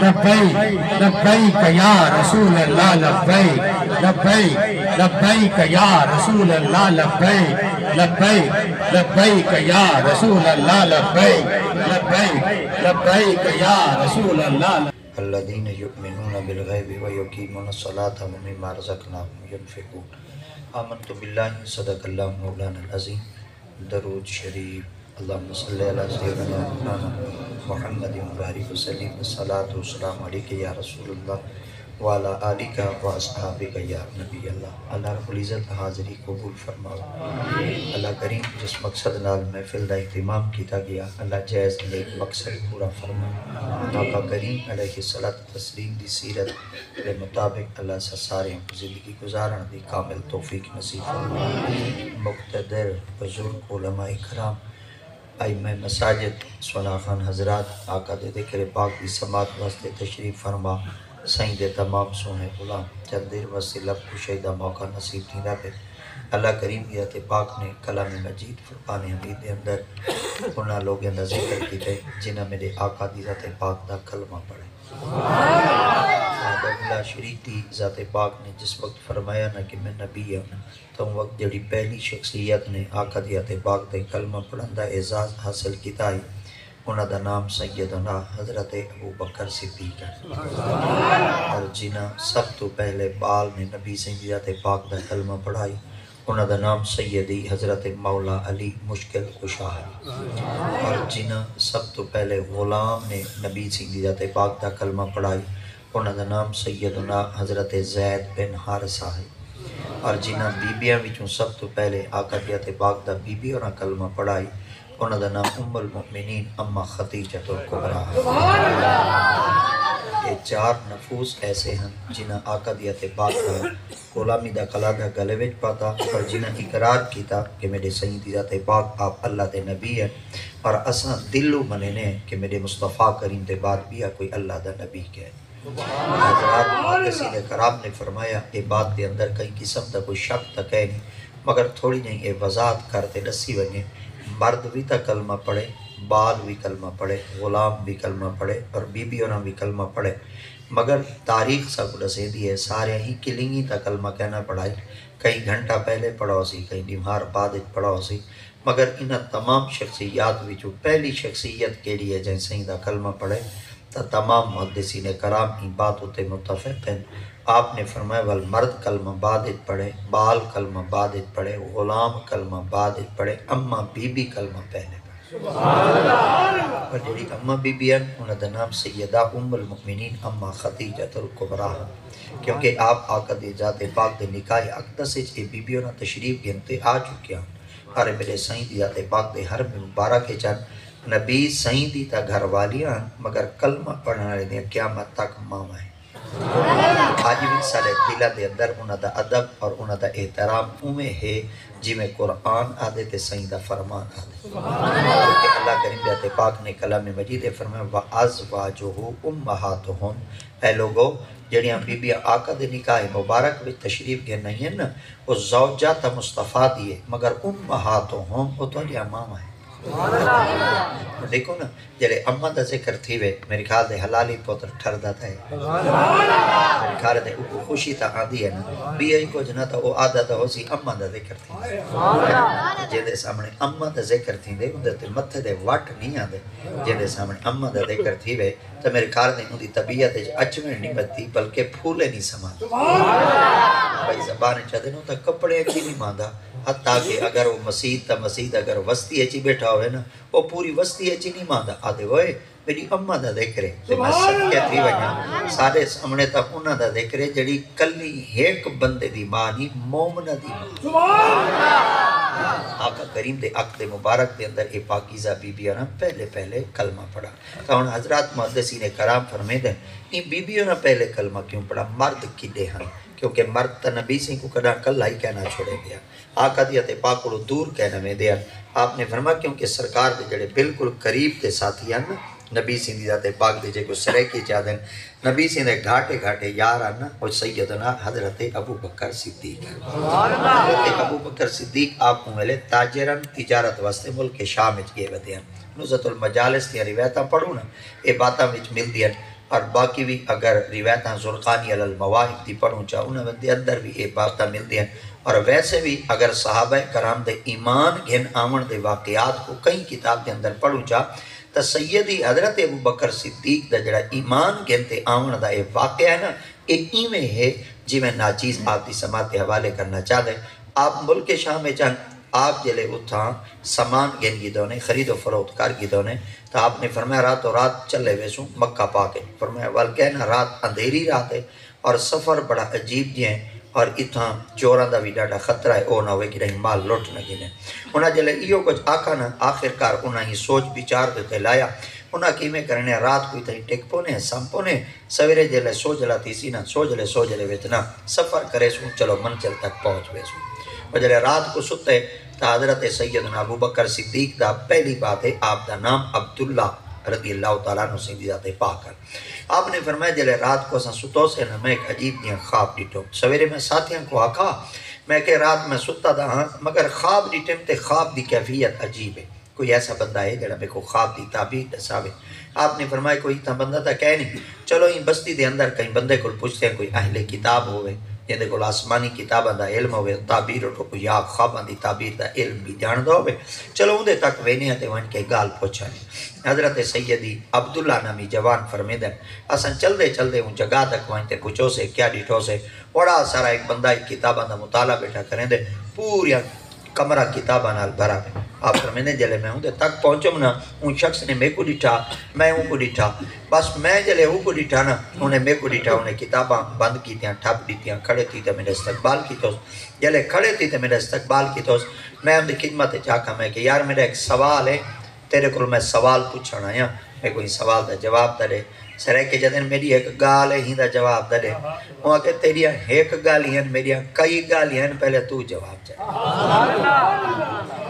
لبیک لبیک یا رسول اللہ لبیک لبیک لبیک یا رسول اللہ لبیک لبیک لبیک یا رسول اللہ لبیک لبیک لبیک یا رسول اللہ الذین یؤمنون بالغیب ویقیمون الصلاة ومما رزقناهم ينفقون آمنت باللہ صدق اللہ مولانا العظیم درود شریف اللہم صلی علی سیدنا مولانا محمد مبارک وسلم الصلاة والسلام علیکہ یا رسول اللہ وعلا آلکہ و اصحابکہ یا نبی اللہ۔ اللہ رب العزت حاضری قبول فرماؤ۔ اللہ کریم جس مقصد نال محفل دا اہتمام کیتا گیا اللہ جائز نیک مقصد پورا فرماؤ۔ آقا کریم علیہ الصلاۃ تسلیم دی سیرت کے مطابق اللہ سے سارے زندگی گزارن دی کامل توفیق نصیب فرماؤ۔ مقتدر بزرگ علماء کرام ائمہ مساجد سونا خان حضرات آقا دے ذکر پاک دی سماعت واسطے تشریف فرما سائیں دے تمام سونے غلام چند دیر واسطے لب کشیدہ موقع نصیب تھی رہے۔ اللہ کریم ذات پاک نے کلام مجید فرقان حمید دے اندر انہاں لوگوں دا ذکر کیتے جنہاں میرے آقا دی ذات پاک دا کلمہ پڑھے۔ اللہ شریف دی ذات پاک نے جس وقت فرمایا نا کہ میں نبی ہوں تو ان وقت جڑی پہلی شخصیت نے آقا دی ذات پاک دے کلمہ پڑھن دا اعزاز حاصل کیتا ہے انہاں دا نام سیدنا حضرت ابو بکر صدیق ہے اور جنہاں سب تو پہلے بال نے نبی ذات پاک دا کلمہ پڑھائی انہاں دا نام سیدی حضرت مولا علی مشکل کشا ہے اور جنہاں سب تو پہلے غلام نے نبی ذات پاک دا کلمہ پڑھائی انہاں دا نام سیدنا حضرت زید بن حارثہ ہے اور جنہاں بیبیاں وچوں سب تو پہلے آقا دی ذات پاک دا بیبی انہاں کلمہ پڑھائی انہاں دا نام ام المؤمنین اما خدیجہ الکبریٰ ہے۔ یہ چار نفوس ایسے ہیں جنہاں آقا دی ذات پاک دا غلامی دا قلعہ گلے وچ پاتا اور جنہاں اقرار کیتا کہ میرے سید دی ذات پاک آپ اللہ دے نبی ہیں اور اساں دلوں مننے کہ میرے مصطفیٰ کریم دے بعد بھی کوئی اللہ دا نبی کہے۔ حضرات محدثین کرام نے فرمایا یہ بات دے اندر کئی قسم دا کوئی شک تک ہے نہیں مگر تھوڑی نہیں یہ وضاحت کرتے دسی ونجے مرد بھی تا کلمہ پڑھے بال بھی کلمہ پڑھے غلام بھی کلمہ پڑھے اور بی بی انہاں بھی کلمہ پڑھے مگر تاریخ سب دسے دی ہے سارے ہی کلنگی تا کلمہ کہنا پڑھائی کئی گھنٹہ پہلے پڑھاؤ سی کئی نمہار بعد پڑھاؤ سی مگر انہاں تمام شخصیات وچوں پہلی شخصیت کیڑی ہے جن سائیں دا کلمہ پڑھے تا تمام محدثین کرام ان بات ہوتے متفق ہیں۔ آپ نے فرمایا والمرد کلمہ بعد پڑھے بال کلمہ بعد پڑھے غلام کلمہ بعد پڑھے اما بی بی کلمہ پہلے پڑھے۔ اور جڑی اما بی بی ہیں انہاں دا نام سیدہ ام المؤمنین اما خدیجہ الکبریٰ کیونکہ آپ آقا دی ذات پاک دے نکاح اقدس وچ اے بی بی انہاں تشریف گھنتے آ چکے ہیں اور میرے سائیں دی ذات پاک دے حرم مبارک چن نبی سائیں دی تا گھر والیاں مگر کلمہ پڑھنے والے دیاں قیامت تک ماما ہیں۔ آج بھی سارے دلہ دے اندر انہاں دا ادب اور انہاں دا احترام اوے ہے جی میں قرآن آدھے تے سائیں دا فرمان آدھے کیونکہ اللہ کریم ذات پاک نے کلام مجید فرمایا وَأَزْوَاجُهُ أُمَّهَاتُهُمْ اے لوگو جڑیاں بی بی آقا دے نکاح مبارک وچ تشریف گئے نہیں ہیں نا وہ زوجات مصطفیٰ دیئے مگر امہاتہم وہ تو لیا ماما ہے۔ دیکھو نا جلے اماں دا ذکر تھی وے میرے خیال دے حلالی پوتر ٹھر داتا ہے میرے خیال دے اوپو خوشی تا آدھی ہے نا بی آئی کو جنا تا او آدھا دا ہو سی اماں دا ذکر تھی جے دے سامنے اماں دا ذکر تھی دے اندر تے متھے دے وٹ نہیں آدھے جے دے سامنے اماں دا ذکر تھی وے تو میرے خیال دے اندی طبیعت اچھویں نہیں بتی بلکہ پھولے نہیں سما بھائی زبان چاہتے نو تا کپڑے اچھی نہیں ماندہ حتیٰ کہ اگر وہ مسجد تا مسجد اگر وسطی اچھی بیٹھا ہوئے نا وہ پوری وسطی اچھی نہیں ماندہ آدھے ہوئے میری اماں دا ذکرے تو میں صدقہ تھی وجہ سارے سامنے تا انہاں دا ذکرے جڑی کلی ایک بندے دی ماں نہیں مومنہ دی ماں آقا کریم دے عقد مبارک دے اندر اے پاکیزہ بی بیاں پہلے کلمہ پڑھا تو ان حضرات محدثین کرام فرمائے دیں ان بی بیاں پہلے کلمہ کیوں پڑھا مرد کی دے ہیں کیونکہ مرد تا نبی سے کو کڑا کل ہی کہنا چھوڑے دیا آقا دیت پاک کو دور کہنا میں دیا آپ نے فرمایا کیونکہ سرکار دے جڑے بالکل قریب دے ساتھی ہیں نبی سے ذات پاک دے جے کو سرے کی چاہدیں نبی سے دے گھاٹے یار آنا اور سیدنا حضرت ابو بکر صدیق حضرت ابو بکر صدیق آپ کو ملے تاجرن تجارت واسطے ملک شام اچ گئے ودے ہیں نزت المجالس تیاں روایتاں پڑھو نا اے باتاں وچ مل دیاں اور باقی بھی اگر روایتاں زرقانی علی المواہب دی پڑھوں چاہ انہوں دے اندر بھی یہ باتاں مل دیں اور ویسے بھی اگر صحابہ کرام دے ایمان گھن آمن دے واقعات کو کئی کتاب دے اندر پڑھوں چاہ تو سیدی حضرت ابو بکر صدیق دا جڑا ایمان گھن تے آمن دا یہ واقعہ ہے نا ایک ایمیں ہے جی میں ناچیز آپ دی سماعت کے حوالے کرنا چاہ دیں آپ ملک شام میں چاہیں آپ جلے اتھاں سامان گن گیدوں نے خرید و فروخت کر گیدوں نے تو آپ نے فرمایا رات و رات چلے ویسوں مکہ پاکے فرمایا والکہنا رات اندھیری رات ہے اور سفر بڑا عجیب جی ہیں اور اتھاں چوراں دا بھی ڈاڑا خطرہ ہے او نہ ہوئے کہ رہی مال لوٹ نہ گنے انہاں جلے ایو کچھ آکھا نا آخرکار انہاں ہی سوچ بچار دیتے لایا انہاں کی میں کرنے رات کوئی تھی ٹک پونے سم پونے سویرے جلے سو جلا تیسی نا سو جلے ویتنا سفر کرے سوں چلو منزل تک پہنچ ویسوں اور جلے رات کو ستے تا حضرت سیدنا ابو بکر صدیق دا پہلی بات ہے آپ دا نام عبداللہ رضی اللہ تعالیٰ عنہ سے ذات پاک ہے آپ نے فرمایا جلے رات کو ستو سے نا میں ایک عجیب دیا خواب ڈیٹو سویرے میں ساتھیاں کو آکھا میں کہ رات میں ستا دا ہاں مگر خواب ڈیٹم تے خواب دی کیفیت عجیب ہے کوئی ایسا بندہ ہے جڑا میں کو خواب دی تعبیر دساوے آپ نے فرمایا کوئی تا بندہ تا کہہ نہیں چلو ان بستی دے اندر کہیں بندے کو پوچھتے ہیں کوئی اہل کتاب ہوئے جیندے کو آسمانی کتاباں دا علم ہوئے تعبیر اٹھو کوئی یا خواباں دی تعبیر دا علم بھی جان دا ہوئے چلو اندے تک وینیاں تے وان کے گال پوچھانے حضرت سیدی عبداللہ نامی جوان فرمیدن اساں چل دے ان جگہ تک وان تے پوچھو سے کیا ڈیٹھو سے بڑا سارا ایک بندہ ایک کتاباں دا مطالعہ بیٹھا کریں دے پوریا کمرہ کتاباں نال بھرا پہ آپ فرمیدن جلے میں ہوں دے تک پہنچوں نا ان شخص نے میں کو ڈیٹھا میں ان کو ڈیٹھا بس میں جلے ان کو ڈیٹھا نا انہیں میں کو ڈیٹھا انہیں کتاباں بند کی تیاں ٹھپ دیتیاں کھڑے تھی تے میرے استقبال کی توس جلے کھڑے تھی تے میرے استقبال کی توس میں ان دی خدمت چاکا میں کہ یار میرا ایک سوال ہے تیرے کو میں سوال پوچھنا آیا میں کوئی سوال دا جواب دے سرے کے جدن میری ایک گال ہے ہی دا جواب دے وہاں کہ تیری ایک گالی ہیں میری کئی گالی ہیں پہلے تو جواب چلے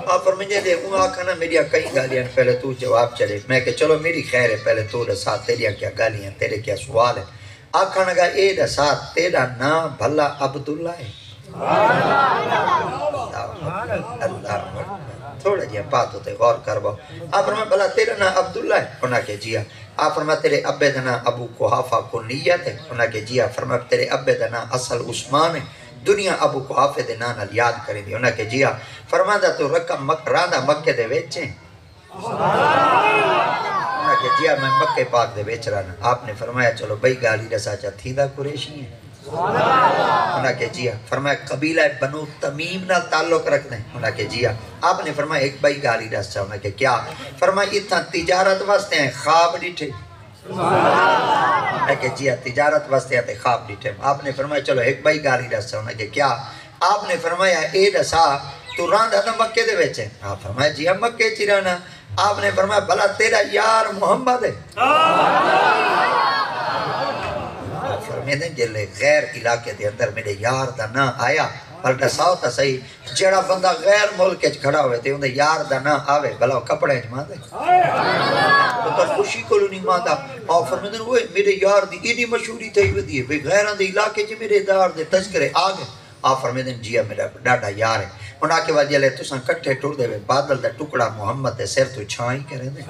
آپ فرمجھے دے وہاں کہنا میری کئی گالی ہیں پہلے تو جواب چلے میں کہ چلو میری خیر ہے پہلے تو رسا تیری کیا گالی ہیں تیرے کیا سوال ہے آکھانا گا اے رسا تیرا نام بھلا عبداللہ ہے اللہ تھوڑا جی بات ہوتے غور کرو آپ فرمایا بھلا تیرا نام عبداللہ ہے انہاں کہ جی آپ فرمایا تیرے ابے دا نام ابو قحافہ کو نیت ہے انہاں کہ جی فرمایا تیرے ابے دا نام اصل عثمان ہے دنیا ابو قحافہ دے نام یاد کریں دی انہاں کہ جی فرمایا تو رقم راندہ مکے دے ویچیں انہاں کہ جی میں مکے پاک دے ویچ رہا آپ نے فرمایا چلو بھئی گالی رسا چا تھی دا قریشی ہیں انہاں کہ جی فرمایا قبیلہ بنو تمیم نہ تعلق رکھ دیں انہاں کہ جی آپ نے فرمایا ایک بھائی گالی رس چاہ انہاں کہ کیا فرمایا اتنا تجارت واسطے ہیں خواب ڈیٹھے انہاں کہ جی تجارت واسطے ہیں خواب ڈیٹھے آپ نے فرمایا چلو ایک بھائی گالی رس چاہ انہاں کہ کیا آپ نے فرمایا اے رسا تو راندہ نا مکے دے ویچے آپ فرمایا جی مکے چیرانا آپ نے فرمایا بھلا تیرا یار محمد ہے فرمیدن جلے غیر علاقے دے اندر میرے یار دا نا آیا پر دساؤ تا صحیح جڑا بندہ غیر ملک کے کھڑا ہوئے تھے انہیں یار دا نا آوے بھلا وہ کپڑے جمع دے تو تا خوشی کو لوں نہیں ماتا اور فرمیدن ہوئے میرے یار دی ایڈی مشہوری تھی ہوئی دی بھئی غیران دے علاقے جی میرے دار دے تذکرے آگے آپ فرمیدن جی میرا ڈاڈا یار ہے انہاں کے بعد جلے تساں کٹھے ٹوڑ دے بادل دا ٹکڑا محمد دے سر تو چھائیں کرے دے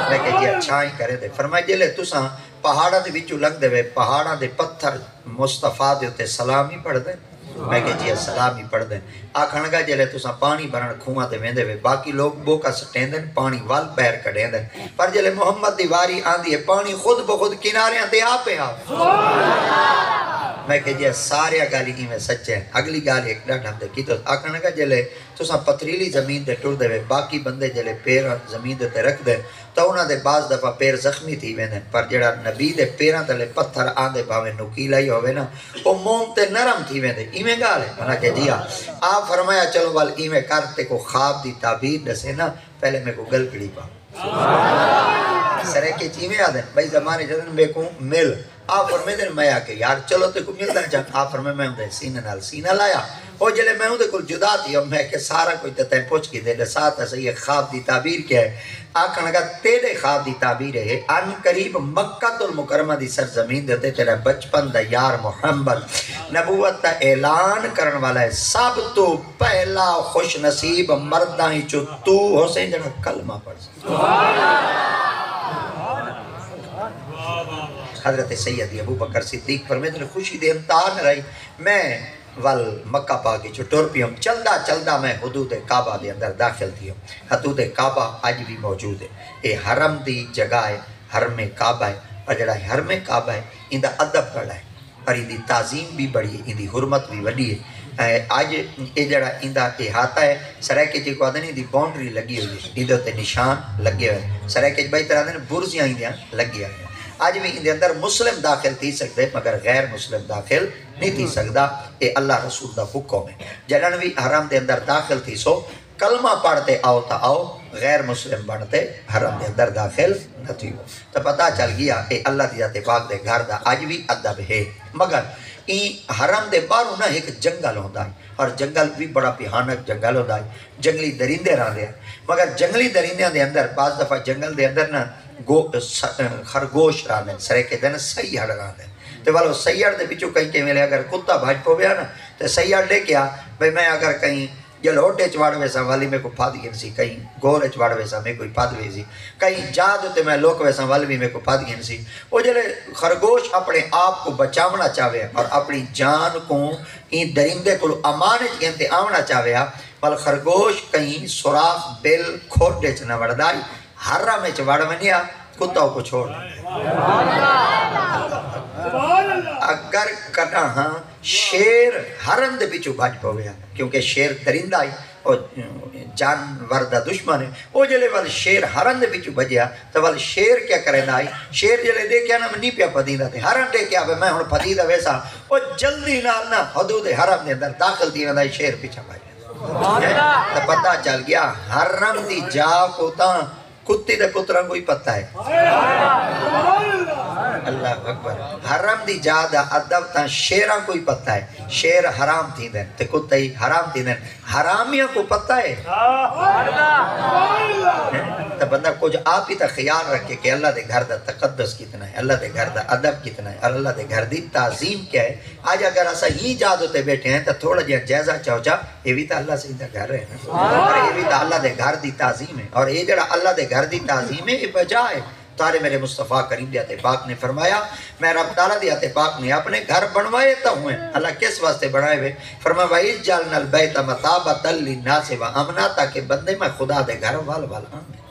میں کہ جی چھائیں کرے دے فرمائے جلے تساں پہاڑا دے بچو لگ دے پہاڑا دے پتھر مصطفیٰ دے ہوتے سلامی پڑھ دے میں کہ جی سلامی پڑھ دے آکھنگا جلے تساں پانی بھرن کھوما دے ویندے وے باقی لوگ بوکا سٹین دے پانی وال بیر کڑین دے پر جلے محمد دی واری آندھی ہے پانی خود بخود کنارے آندھے آپے آپ میں کہ جی سارے گالی کی میں سچے ہیں اگلی گالی ایک ڈاٹ ہم دے کی تو آکھنگا جلے تساں پتریلی زمین دے ٹوڑ دے وے باقی بندے جلے پیر زمین دے رکھ دے تو انہاں دے بعض دفعہ پیر زخمی تھی ویندے پر جڑا نبی دے پیراں تلے پتھر آندے باوے نکیلا ہی ہوئے نا وہ موم تے نرم تھی ویندے ایمیں گال ہے انہاں کہ جی آپ فرمایا چلو وال ایمیں کرتے کو خواب دی تعبیر دسے نا پہلے میں کو گل کڑی پا سرے کے چیمیں آدھیں بھائی زمانے جدن میں کو مل آپ فرمیدن میں آکے یار چلو تے کو ملتا ہے جان آپ فرمے میں ہوں دے سینہ نال سینہ لایا وہ جلے میں ہوں دے کل جدا تھی اور میں کہ سارا کوئی تتیں پوچھ کی دے لسات ہے صحیح خواب دی تعبیر کیا ہے آکھا لگا تیرے خواب دی تعبیر ہے ان قریب مکہ المکرمہ دی سرزمین دیتے تیرا بچپن دا یار محمد نبوت دا اعلان کرن والا ہے سب تو پہلا خوش نصیب مردہ ہی چو تو حسین جنہ کلمہ پڑھ سکتا حضرت سید ابو بکر صدیق فرمیندے نے خوشی دے امتحان رہی میں ول مکہ پاک جو ٹر پیوں چلدا چلدا میں حدود کعبہ دے اندر داخل تھیوں حدود کعبہ اج بھی موجود ہے یہ حرم دی جگہ ہے حرم کعبہ ہے اور جڑا حرم کعبہ ہے ان دا ادب بڑا ہے اور ان دی تعظیم بھی بڑی ہے ان دی حرمت بھی وڈی ہے آج یہ جڑا ان دا احاطہ ہے سرائکے جی کو آدھے نہیں دی باؤنڈری لگی ہوئی ہے ان دے نشان لگے ہوئے سرائکے بھائی طرح دے برزیاں ان دیاں لگی ہوئی ہیں آج بھی ان دے اندر مسلم داخل تھی سکتے مگر غیر مسلم داخل نہیں تھی سکتا یہ اللہ رسول دا حکم ہے جنہاں بھی حرم دے اندر داخل تھی سو کلمہ پڑھتے آؤ تا آؤ غیر مسلم بنتے حرم دے اندر داخل نہ تھی ہو تو پتہ چل گیا کہ اللہ دی ذات پاک دے گھر دا آج بھی ادب ہے مگر این حرم دے باہروں نہ ایک جنگل ہوتا ہے اور جنگل بھی بڑا بھیانک جنگل ہوتا ہے جنگلی درندے رہتے ہیں مگر جنگلی درندے دے اندر بعض دفعہ جنگل دے اندر نا خرگوش رہتے ہیں سرکے دے نا سیاڑ رہتے ہیں تو والو سیاڑ دے پیچھو کہیں کہ ملے اگر کتا بھاج پو گیا نا تو سیاڑ لے کیا بھئی میں اگر کہیں جلوٹے چواڑ ویسا والی میں کو پھاد گن سی کہیں گورے چواڑ ویسا میں کوئی پھاد ویسی کہیں جاد ہوتے میں لوک ویسا والی بھی میں کو پھاد گن سی وہ جلے خرگوش اپنے آپ کو بچاونا چاہوے اور اپنی جان کو این درندے کو امانت گنتے آونا چاہوے وال خرگوش کہیں سوراخ بل کھوٹے چنا وردائی حرہ میں چواڑ منیا کتاوں کو چھوڑ اگر کٹا شیر حرم دے پیچھو بھاج پو گیا کیونکہ شیر درندہ آئی اور جانور دا دشمن ہے وہ جلے وال شیر حرم دے پیچھو بھجیا تو وال شیر کیا کریں آئی شیر جلے دے کیا نا میں نہیں پیا پدیدہ تھے حرم دے کیا میں ہوں پدیدہ ویسا وہ جلدی نالنا حدود حرم دے اندر داخل دی وندائی شیر پیچھا بھاجیا تو پتہ چل گیا حرم دی جا کو تاں کتی دے پتران کوئی پتہ ہے اللہ اکبر حرم دی جادہ ادب تا شیران کوئی پتہ ہے شیر حرام تھی دیں تے کتی حرام تھی دیں حرامیاں کو پتہ ہے تو بندہ کچھ آپ ہی تا خیال رکھے کہ اللہ دے گھر دا تقدس کتنا ہے اللہ دے گھر دا ادب کتنا ہے اور اللہ دے گھر دی تعظیم کیا ہے آج اگر ایسا ہی جادو تے بیٹھے ہیں تو تھوڑا جہاں جائزہ چاہو چاہ یہ بھی تا اللہ سے ہی دا گھر ہے اور یہ بھی تا اللہ دے گھر دی تعظیم ہے اور یہ جڑا اللہ دے گھر دی تعظیم ہے یہ بجا ہے تارے میرے مصطفیٰ کریم دیات پاک نے فرمایا میں رب تعالیٰ دیات پاک نے اپنے گھر بنوائے تا ہوئے اللہ کس واسطے بنائے ہوئے فرمایا وَإِذْ جَعَلْنَا الْبَيْتَ مَثَابَةً لِلنَّاسِ وَأَمْنًا تاکہ بندے میں خدا دے گھر وال آمیں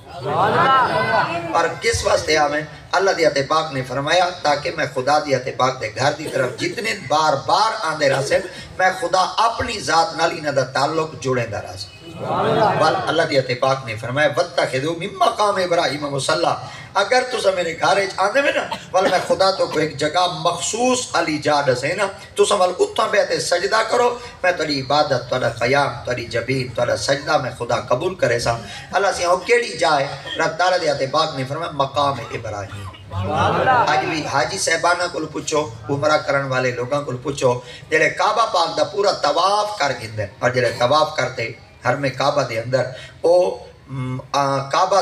اور کس واسطے آمیں اللہ دیات پاک نے فرمایا تاکہ میں خدا دیات پاک دے گھر دی طرف جتنے بار بار آندے رہا سے میں خدا اپنی ذات نالی نہ دا تعلق جوڑے دا رہا سے بل اللہ دیات پاک نے فرمایا وَاتَّخِذُوا مِن مَّقَامِ إِبْرَاهِيمَ مُصَلًّى اگر تو میرے گھر آنے میں نا والا میں خدا تو کو ایک جگہ مخصوص علی جا دسے نا تو سوال اتھا بیتے سجدہ کرو میں تاری عبادت تارا قیام تاری جبین تارا سجدہ میں خدا قبول کرے سا اللہ سے ہوں کیڑی جائے رب تعالیٰ دیاتے باغ نے فرمایا مقام ابراہیم آج بھی حاجی صاحبانہ کو پوچھو عمرہ کرن والے لوگاں کو پوچھو جلے کعبہ پاک دا پورا طواف کر گندے اور جلے طواف کرتے ہر میں کعبہ دے اندر او کعبہ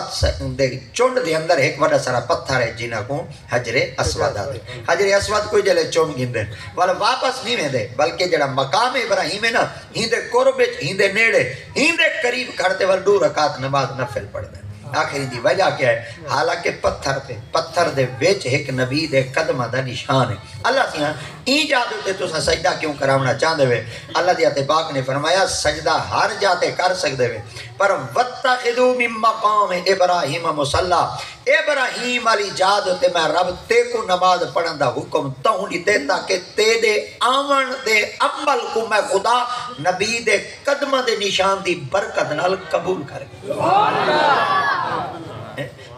دے چونڈ دے اندر ایک وڈا سارا پتھر ہے جنہ کو حجر اسود آدھے حجر اسود کوئی جلے چونڈ گندے والا واپس نہیں میں دے بلکہ جڑا مقام ابراہیم ہے نا ہیندے قربت ہیندے نیڑے ہیندے قریب کرتے وال 2 رکعت نماز نفل پڑھ دے آخری دی وجہ کیا ہے حالانکہ پتھر پہ پتھر دے ویچ ایک نبی دے قدمہ دا نشان ہے اللہ سے ہاں این جادو تے تو سجدہ کیوں کراؤنا چاہتے ہوئے اللہ دیات پاک نے فرمایا سجدہ ہر جاتے کر سکتے ہوئے پر وَاتَّخِذُوا مِن مَّقَامِ إِبْرَاهِيمَ مُصَلًّى ابراہیم علی جادو تے میں رب تے کو نماز پڑھن دا حکم تاؤں دیتے تاکہ تے دے آمن دے عمل کو میں خدا نبی دے قدمہ دے نشان دی برکت نال قبول کر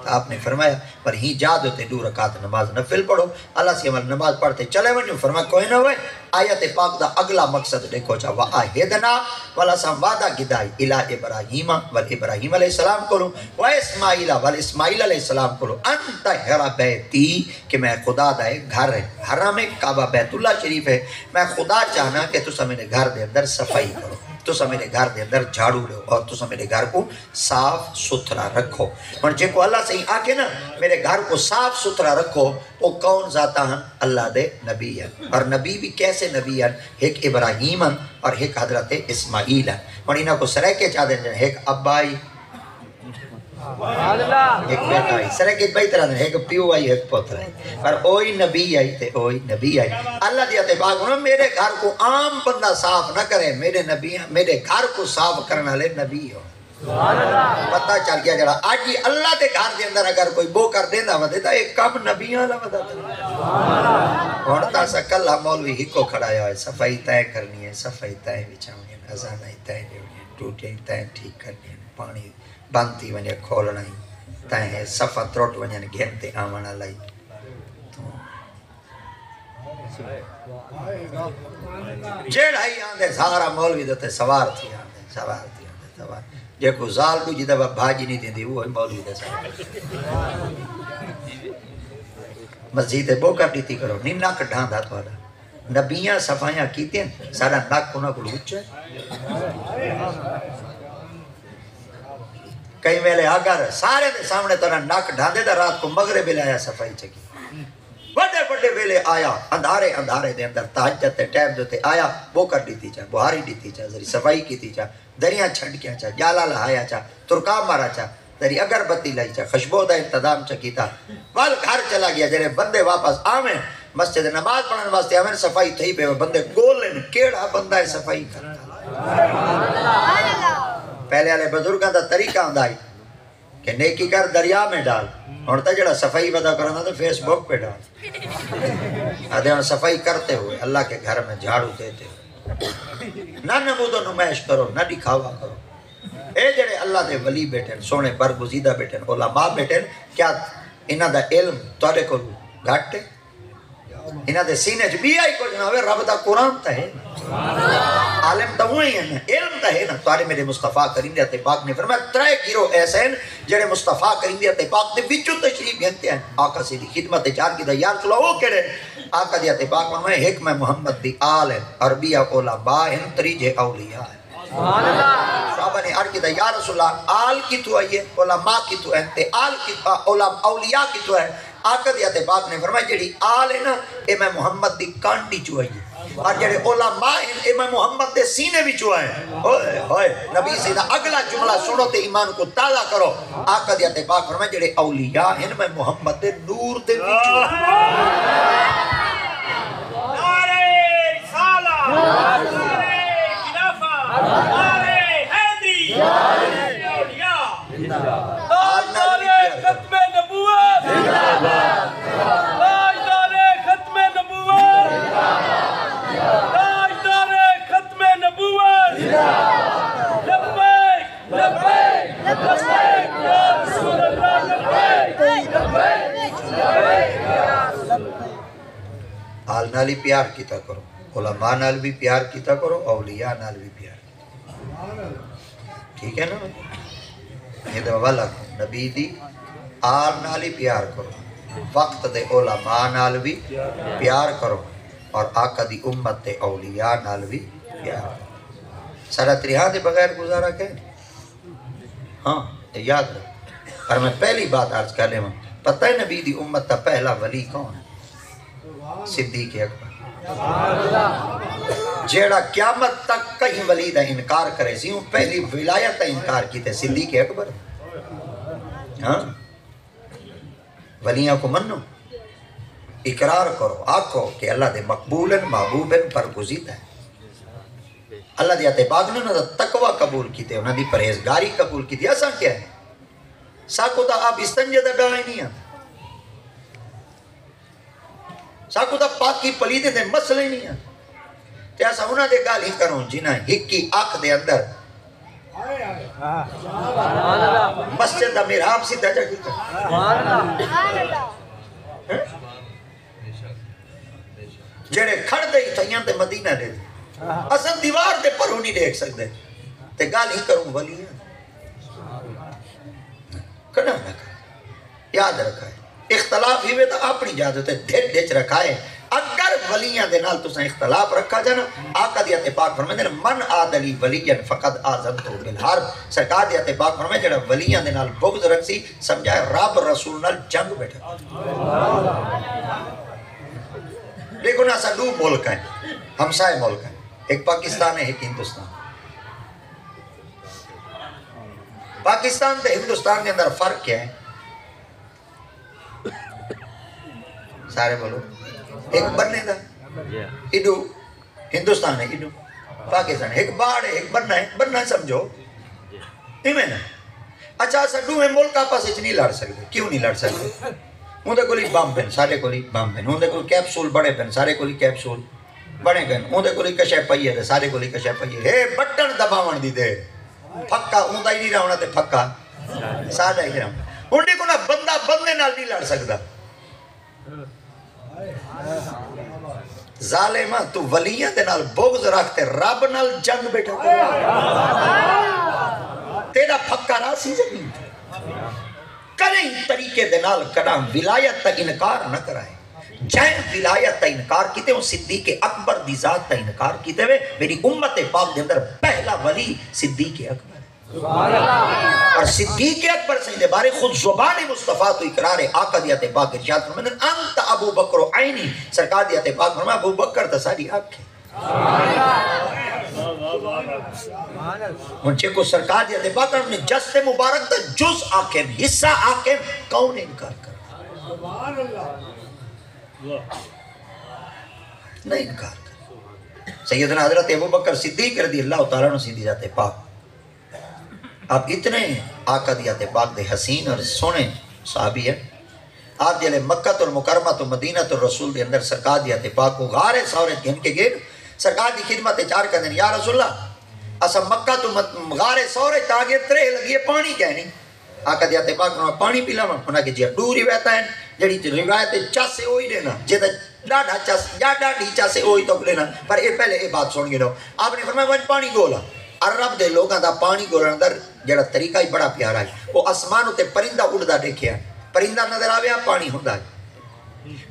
آپ نے فرمایا پر ہی جادو تے 2 رکعت نماز نفل پڑھو اللہ سے عمل نماز پڑھتے چلے ونیو فرمایا کوئی نہ ہوئے آیت پاک دا اگلا مقصد دیکھو چاہ وَآہِدْنَا والا سام وعدہ گدائی الہ ابراہیم والابراہیم علیہ السلام کو لوں وَإِسْمَائِلَ والاسماعیل علیہ السلام کو لوں انت حرا بیتی کہ میں خدا دا ایک گھر ہے حرام کعبہ بیت اللہ شریف ہے میں خدا چاہنا کہ تسا میرے گھر دے اندر صفائی کرو تسا میرے گھر دے اندر جھاڑو لو اور تسا میرے گھر کو صاف ستھرا رکھو اور جے کو اللہ سے ہی آکے نا میرے گھر کو صاف ستھرا رکھو وہ کون ذاتا ہیں اللہ دے نبی ہیں اور نبی بھی کیسے نبی ہیں ایک ابراہیم ہیں اور ایک حضرت اسماعیل ہیں اور انہاں کو سرائے کے چاہ دیں ایک ابائی ایک بیٹا آئی سرے کی بہت طرح ایک پیو آئی ایک پوتر آئی پر اوئی نبی آئی تے اوئی نبی آئی اللہ دیا تے باغ میرے گھر کو عام بندہ صاف نہ کرے میرے نبی میرے گھر کو صاف کرنا لے نبی ہو پتہ چل گیا جڑا آج ہی اللہ دے گھر دے اندر اگر کوئی بو کر دینا ودے تا ایک کم نبیاں لا ودا ہونتا سا کلہ مولوی ہکو کھڑایا ہے صفائی تائے کرنی ہے صفائی تائے بچاؤنی ہے ازانائی تائے دیونی ہے ٹوٹیاں تائے ٹھیک کرنی ہے پانی بانتی ونیا کھولنا ہی تائیں صفا تروٹ ونیا گھنتے آمانا لائی جیڑ ہی آندے سارا مولوی دوتے سوار تھی آندے سوار تھی آندے سوار جے کو زال دو جدہ بھاجی نہیں دیندی وہ مولوی دے سوار مسجد بو کر دیتی کرو نہیں ناک ڈھاندھا توڑا نبیاں صفائیاں کیتے ہیں سارا ناک کونا کو لوچا ہے کئی ویلے آگر سارے دے سامنے تورا ناک ڈھاندے دا رات کو مغرب لے آیا صفائی چکی بڑے بڑے ویلے آیا اندھارے اندھارے دے اندر تہجد تے ٹائم دوتے آیا وہ کر دیتی چاہ بہاری دیتی چاہ ذری صفائی کیتی چاہ دریاں چھنڈ کیا چاہ جالا لہایا چاہ ترکام مارا چاہ تیری اگر بتی لائی چاہ خشبو دا انتظام چکیتا وال گھر چلا گیا جنہیں بندے واپس آمیں مسجد نماز پڑھنے واسطے آمیں صفائی تھی پہ بندے گولن کیڑا بندہ ہے صفائی کرتا پہلے والے بزرگاں دا طریقہ آندائی کہ نیکی کر دریا میں ڈال اور تا جڑا صفائی ودا کرنا تو فیس بک پہ ڈال آدھے ہم صفائی کرتے ہوئے اللہ کے گھر میں جھاڑو دیتے ہوئے نہ نمود و نمائش کرو نہ دکھاوا کرو اے جڑے اللہ دے ولی بیٹھن سونے برگزیدہ بیٹھن علماء بیٹھن کیا انہاں دا علم توڑے کو گھٹے انہاں دے سینے جو بھی آئی کو جنہوے رب دا قرآن تا ہے عالم تا ہوئی ہیں علم تا ہے نا توارے میرے مصطفیٰ کریم دیتے پاک نے فرمایا ترائے گیرو ایسے ہیں جڑے مصطفیٰ کریم دیتے پاک نے وچو تشریف گھنتے ہیں آقا سے دی خدمت چار کی دا یار چلا ہو کہڑے آقا دیتے پاک میں حکم محمد دی آل ہے عربیہ علماء ہیں تریجے اولیاء ہے صحابہ نے عرض کیا یا رسول اللہ آل کی تو آئیے علماء کی تو ہے تے آل کی اولیاء کی تو ہے آقا دیتے پاک نے فرمایا جڑی آل ہے نا اے میں محمد دی کانٹی چو آئیے اور جڑے علماء ہیں اے میں محمد دے سینے بھی چو آئے ہوئے ہوئے نبی سیدہ اگلا جملہ سنو تے ایمان کو تازہ کرو آقا دیتے پاک فرمایا جڑے اولیاء ہیں میں محمد دے نور دے بھی چو آئے نعرہ رسالہ تاجدار ختم نبوت تاجدار ختم نبوت تاجدار ختم نبوت لبیک لبیک لبیک یا رسول اللہ لبیک لبیک آل نالی پیار کیتا کرو علماء نال بھی پیار کیتا کرو اولیاء نال بھی پیار ٹھیک ہے نا یہ دو والا نبی دی آل نالی پیار کرو وقت دے علماء نال بھی پیار کرو اور آقا دی امت دے اولیاء نال بھی پیار کرو سارا تریہاں دے بغیر گزارا کہیں ہاں یاد رہو اور میں پہلی بات عرض کر لے پتہ ہے نبی دی امت تا پہلا ولی کون ہے صدیق اکبر جیڑا قیامت تک کہیں ولی دا انکار کرے سی پہلی ولایت دا انکار کی تے صدیق اکبر ہاں ولیاں کو منو اقرار کرو آکھو کہ اللہ دے مقبولن محبوبن برگزیدہ ہے اللہ دے اتباق نے انہوں نے تقوی قبول کی تے انہوں نے پرہیزگاری قبول کی تے ایسا کیا ہے ساکو دا آپ استنجدہ ڈائی نہیں ہیں ساکو دا پاکی پلیدے دے مسئلے نہیں ہیں تے ایسا انہوں نے گال ہی کروں جنہ ہکی آنکھ دے اندر مسجد دا میراب سی درجہ کی کر جڑے کھڑ دے تھیاں تے مدینہ دے اصل دیوار دے پروں نہیں دیکھ سکتے تے گال ہی کروں ولی ہیں کنا رکھا یاد رکھا ہے اختلاف ہی میں تو اپنی جادت ہے دھیٹ ڈیچ رکھا ہے اگر ولیاں دے نال تساں اختلاف رکھا جانا آقا دیتے پاک فرمائے دینا من آدلی ولیاں فقد آزمتو بالحرب سرکار دیتے پاک فرمائے جڑا ولیاں دے نال بغض رکھ سی سمجھائے رب رسول نال جنگ بیٹھا لیکن ایسا دو ملک ہیں ہمسائے ملک ہیں ایک پاکستان ہے ایک ہندوستان پاکستان تے ہندوستان کے اندر فرق کیا ہے؟ سارے بولو. ایک بننے دا ایڈو ہندوستان ہے، ایڈو پاکستان ہے. ایک باڑ ہے، ایک بننا ہے. بننا ہے سمجھو ایویں نا. اچھا سڈو میں ملک آپس وچ نہیں لڑ سکتے. کیوں نہیں لڑ سکتے؟ اندر کوئی بم پین، سارے کوئی بم پین. اندر کوئی کیپسول بڑے پین، سارے کوئی کیپسول بڑے پین. اندر کوئی کشے پئیے تے سارے کوئی کشے پئیے. ہے بٹن دباون دی دے پھکا اوندا ہی نہیں رہنا تے پھکا سادہ ہی رہنا. انڈے کو نا بندہ بندے نال نہیں لڑ سکتا. ظالمہ تو ولیاں دے نال بغض رکھتے رب نال جنگ بیٹھا تیرا پھکا راسی زمین کریں طریقے دے نال کڑا ولایت تا انکار نہ کرائے. جائن ولایت تا انکار کیتے ہوں صدیق اکبر دی ذات تا انکار کیتے ہوئے میری امت پاک دے اندر پہلا ولی صدیق اکبر. اور صدیق اکبر سیدے بارے خود زبان مصطفیٰ تو اقرار آقا دیات پاک ارشاد فرمائے انت ابو بکر و عینی. سرکار دیات پاک فرمائے ابو بکر تا ساری آنکھیں. منچے کو سرکار دیات پاک نے جس مبارک تا جز آنکھیں حصہ آنکھیں کون انکار کر نہیں انکار کر. سیدنا حضرت ابو بکر صدیق رضی اللہ تعالیٰ عنہ سیدھی ذات پاک آپ اتنے آقا دیات پاک دے حسین اور سونے صحابی ہیں. آپ جلے مکہ اور مکرمہ تو مدینہ تو رسول دے اندر سرکار دیات پاک کو غارے سورت گھن کے گئے. سرکار دی خدمت چار کر دیں یا رسول اللہ اسا مکہ تو غارے سورت آگے ترے لگیے پانی کہہ نہیں. آقا دیات پاک نے پانی پی لاں انہاں کے جی دو روایت ہیں جڑی روایت چس سے ہوئی لینا جیتا ڈاڈا چس یا ڈاڈی چس سے ہوئی تو لینا. پر یہ پہلے یہ بات سن گے لو. آپ نے فرمایا وہ پانی گولا. عرب دے لوگاں دا پانی گولن اندر جڑا طریقہ ہی بڑا پیارا ہے. وہ آسمان تے پرندہ اڑدا دیکھیا. پرندہ نظر آویا پانی ہوندا ہے.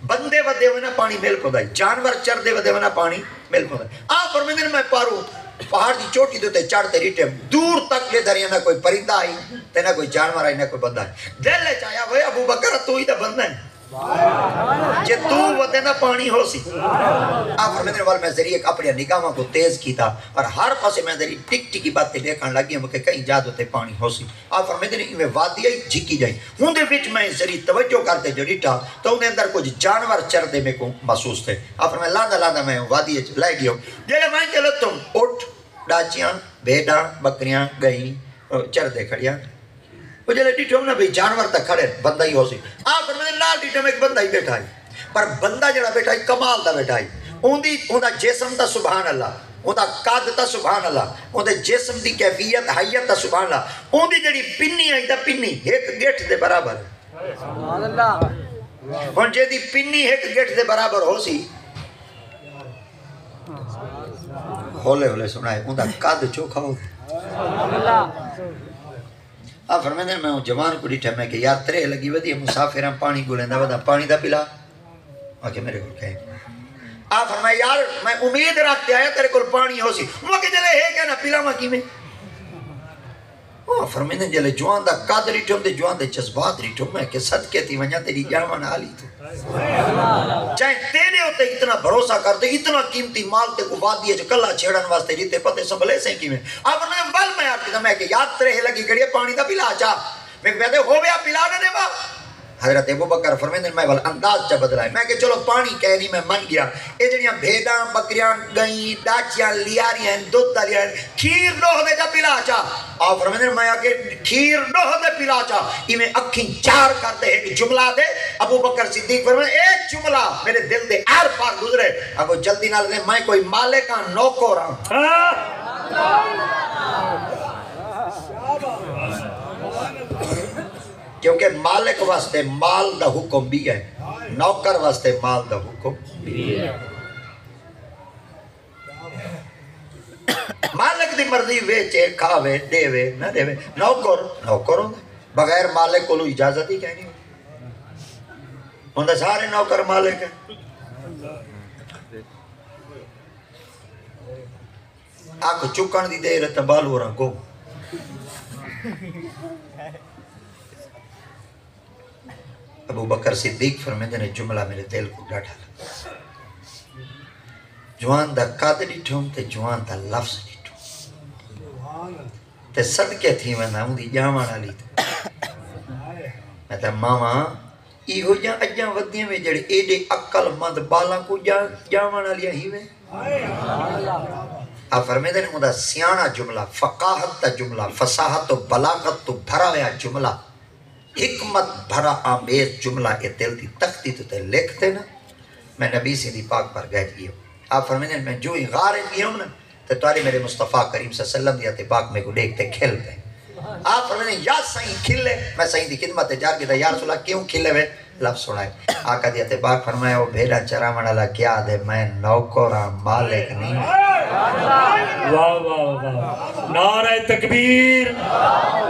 بندے ودے ہوئے نا پانی ملک ہوندا ہے. جانور چردے ودے ہوئے نا پانی ملک ہوندا ہے. آپ فرمیندے میں پارو پہاڑ دی چوٹی تے چڑھتے ریٹے دور تک لے دریا نہ کوئی پرندہ آئی تے نہ کوئی جانور آئی نہ کوئی بندہ آئی. دل لے چاہیا وہ ابو بکر تو ہی تے بندہ ہے جے تو ودے نہ پانی ہو سی. آپ فرمیندے وال میں ذریعے اپنی نگاہاں کو تیز کیتا اور ہر پاسے میں ذریعے ٹک ٹکی باتیں دیکھن لگی ہوں کہ کہیں جادو تے پانی ہو سی. آپ فرمیندے میں وادی آئی جھکی جائی ہوں دے وچ میں ذریعے توجہ کرتے جو ریٹا تو انہیں اندر کچھ جانور چردے میں کو محسوس تھے. آپ فرمیندے لاندہ لاندہ میں وادی لائے گیا جلے میں چلو تم اٹھ ڈاچیاں بھیڑاں بکریاں گئیں چردے کھڑیاں وہ جلے ڈیٹھو نا بھی جانور تک کھڑے بندہ ہی ہو سی. آپ فرمیندے نال ڈیٹھو میں ایک بندہ ہی بیٹھا ہے پر بندہ جڑا بیٹھا ہے کمال دا بیٹھا ہے. اوندا جسم تا سبحان اللہ اوندا قد تا سبحان اللہ اوندا جسم دی کیفیت حیت تا سبحان اللہ. اوندی جڑی پنی آئی تا پنی ایک گیٹ دے برابر سبحان اللہ. ہن جے دی پنی ایک گیٹ دے برابر ہو سی ہولے ہولے سنائے اوندا قد چوکھا ہو. آپ فرمیندے میں جوان کو ڈیٹھا میں کہ یار ترے لگی ودی مسافراں پانی گولیندا ودا پانی دا پلا آکے میرے کو کہے. آپ فرمائے یار میں امید رکھتے آیا تیرے کو پانی ہو سی. وہ کہ جلے ہے کیا نا پلا ماں کی میں فرمیندے جلے جوان دا قد ریٹھوں دے جوان دے جذبات ریٹھوں میں کہ صدقے تھی ونجا تیری جامان آلی تو چاہے تیرے ہوتے اتنا بھروسہ کرتے اتنا قیمتی مال تے کو بات دیئے جو کلہ چھیڑن واسطے ریتے پتے سنبھلے سے کی میں. آپ فرمیندے بل میں آپ کہتا میں کہ یاد ترے لگی گڑیے پانی دا پلا چاہ میں کہتے ہو بیا پلا نہ دے با. حضرت ابو بکر فرمیندے میں بل انداز چا بدلائے میں کہ چلو پانی کہنی میں من گیا. اے جڑیاں بھیڑاں بکریاں گئیں ڈاچیاں لیاریاں دودھ دلیاں کھیر ڈوہ دے جا پلا چا. آپ فرمیندے میں آکے کھیر ڈوہ دے پلا چا. یہ میں اکھیں چار کرتے ہیں کہ جملہ دے. ابو بکر صدیق فرمیندے ایک جملہ میرے دل دے آر پار گزرے. ابو جلدی نال دے میں کوئی مالکاں نوکو رہا کیونکہ مالک واسطے مال دا حکم بھی ہے نوکر واسطے مال دا حکم بھی ہے. مالک دی مرضی ویچے کھاوے دیوے نہ دیوے. نوکر ہوں بغیر مالک کو لو اجازت ہی کہنی ہوں دے سارے نوکر مالک ہیں. آنکھ چکن دی دے رہتا بالو رہا گو. ابو بکر صدیق فرمیندے نے جملہ میرے دل کو ڈاٹھا لگا. جوان دا قد ڈیٹھوں تے جوان دا لفظ ڈیٹھوں. تے صدقے تھی میں نہ دی جاوانا لی تے میں تے ماما ایہو جاں اجاں ودیاں میں جڑے ایڈے عقل مند بالاں کو جاوانا لیا ہی میں آپ فرمائے دے نے سیانہ جملہ فقاہت تا جملہ فصاحت و بلاغت تو بھرا ہویا جملہ حکمت بھرا آمیز جملہ اے دل دی تختی تو تے لکھتے نا میں نبی سے دی پاک پر گئے گئی ہوں آپ فرمائے دے میں جو ہی غارج گئی ہوں نا تو تواری میرے مصطفیٰ کریم صلی اللہ علیہ وسلم دیتے پاک میں کو دیکھتے کھلتے آپ فرمائے دے یا سائیں کھلے میں سائیں دی خدمت جار کی تھا یا رسول اللہ کیوں کھلے ہوئے لفظ سنائے آقا دیتے پاک فرمائے وہ بھیڑا چرامن اللہ کیا دے میں نوکرہ مالک نہیں واہ واہ واہ نعرہ تکبیر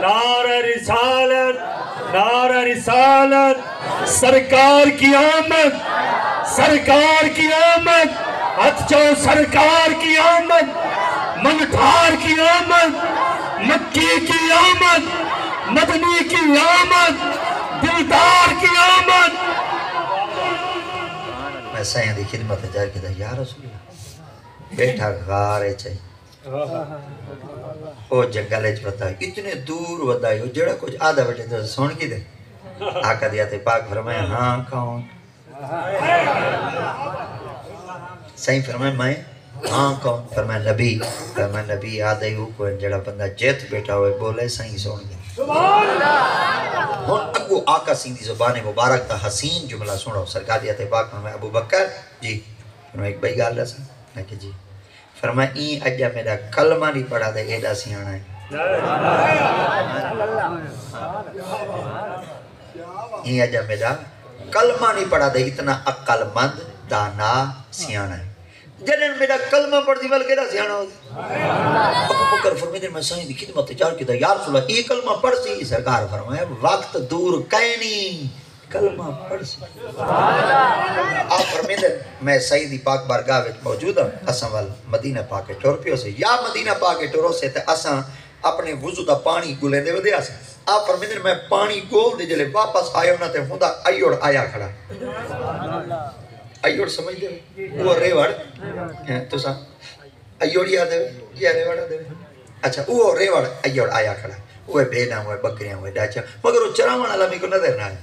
نعرہ رسالت نعرہ رسالت سرکار کی آمد سرکار کی آمد ہتھ چو سرکار کی آمد منٹھار کی آمد مکی کی آمد مدنی کی آمد دلدار کی آمد میں سائیں دی خدمت جار کی تھا یا رسول اللہ بیٹھا غارے چاہیے او جنگلے چ بتائی اتنے دور ودائی ہو جڑا کچھ آدھا بیٹھے تو سون کی دے آقا دیاتے پاک فرمائے ہاں کون سائیں فرمائے میں ہاں کون فرمائے نبی آدھائی ہو کوئی جڑا بندہ جیت بیٹھا ہوئے بولے سائیں سون کی ہون اگو آقا سین دی زبان مبارک تا حسین جملہ سنو سرکار دیاتے پاک فرمائے ابو بکر جی فرمائے ایک بھائی گال رسا میں کہ جی فرمائے این اجا میرا کلمہ نہیں پڑھا دے ایڈا سیانا ہے این اجا میرا کلمہ نہیں پڑھا دے اتنا عقل مند دانا سیانا ہے جنن میرا کلمہ پڑھ دی بلکہ دا سیانا ہو دے ابو بکر فرمائے دے میں سائیں دی خدمت چار کی دا یا رسول اللہ یہ کلمہ پڑھ سی سرکار فرمائے وقت دور کہیں نہیں کلمہ پڑھ سی آپ فرمائے دے میں سیدی پاک بارگاہ وچ موجود ہوں اساں وال مدینہ پاک کے ٹور پیو سے یا مدینہ پاک کے ٹوروں سے تے اساں اپنے وضو دا پانی گلے دے ودیا سے آپ فرمائے دے میں پانی گول دے جلے واپس آیا ہونا تے ہوندا ایوڑ آیا کھڑا ایوڑ سمجھ دے وہ ریوڑ تو سا ایوڑ یاد دے یا ریوڑ دے اچھا وہ ریوڑ ایوڑ آیا کھڑا وہ بھیڑاں ہوئے بکریاں ہوئے ڈاچا مگر وہ چرامان اللہ میں کو نظر نہ آئے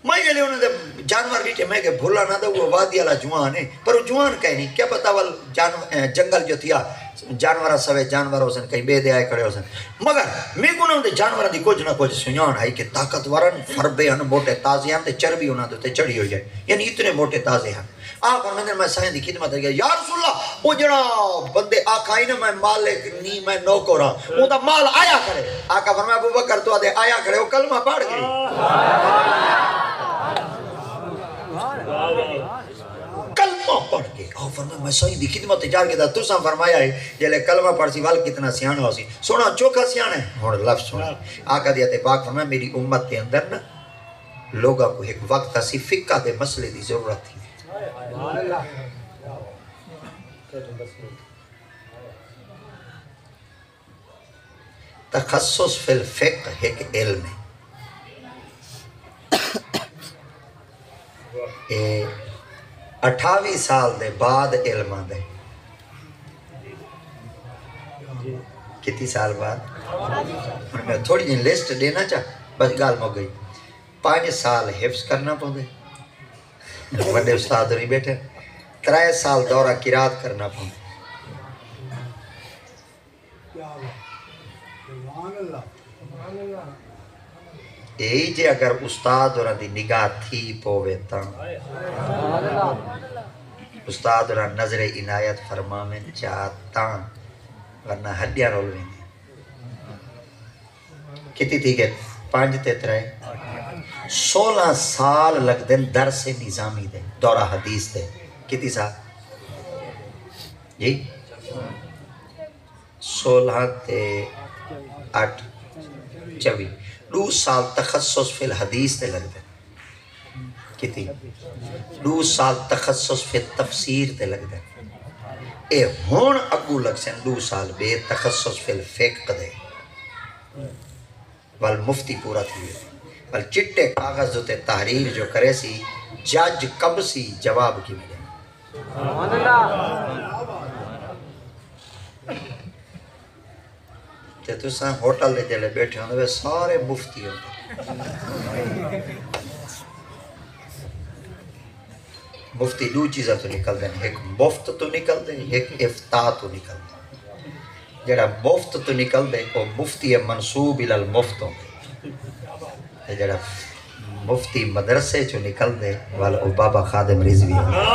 میں جلے انہوں نے جانور بیٹھے میں کہ بھولا نہ دا وہ وادی والا جوان ہے پر وہ جوان کہیں نہیں کیا پتا وال جنگل جو تھیا جانورہ سوے جانور ہو سن کہیں بے دے آئے کھڑے ہو سن مگر میں کو انہوں نے جانورہ دی کچھ نہ کچھ سنیان آئی کہ طاقتورن فربے ہن موٹے تازے ہن تے چربی انہوں نے چڑھی ہو جائے یعنی اتنے موٹے تازے ہن آپ فرمائے میں سائیں دی خدمت ہے یا رسول اللہ وہ جڑا بندے آکھائی نا میں مالک نہیں میں نوکر ہاں وہ دا مال آیا کرے آقا فرمائے ابو بکر تو آدھے آیا کرے وہ کلمہ پڑھ گئی کلمہ پڑھ کے اور فرمایا میں سائیں دی خدمت جار کے دا تو ساں فرمایا ہے جلے کلمہ پڑھ سی وال کتنا سیانہ ہو سی سونا چوکا سیانہ ہے اور لفظ سونا آقا دیتے پاک فرمایا میری امت کے اندر نا لوگا کو ایک وقت اسی فقہ دے مسئلے دی ضرورت تھی تخصص فی الفقہ ایک علم ہے 28 سال دے بعد علم آدھے کتنی سال بعد میں تھوڑی جن لسٹ دینا چاہ بس گال مو گئی 5 سال حفظ کرنا پہن دے بڑے استاد نہیں بیٹھے 3 سال دورہ قرات کرنا پہن دے یہی جے اگر استاد اور دی نگاہ تھی پوے تا استاد اور نظر عنایت فرمامن چاہتا ورنہ ہڈیاں رول میں کتی تھی کہ 5 تے 3 16 سال لگ دن درس نظامی دے دورہ حدیث دے کتی سال جی 16 تے 8 24 2 سال تخصص فی الحدیث دے لگ دے کتی 2 سال تخصص فی تفسیر دے لگ دے اے ہون اگو لگ سن 2 سال بے تخصص فی الفقہ دے والمفتی پورا تھی بل چٹے کاغذ ہوتے تحریر جو کرے سی جج کب سی جواب کی ملے تے تساں ہوٹل دے جلے بیٹھے ہوندے سارے مفتی ہوندے مفتی دو چیزاں تو نکل دیں ایک مفت تو نکل دیں ایک افتاح تو نکل دیں جڑا مفت تو نکل دے وہ مفتی منصوب الالمفت ہوندے جڑا مفتی مدرسے چو نکل دے والا وہ بابا خادم رضوی ہوندے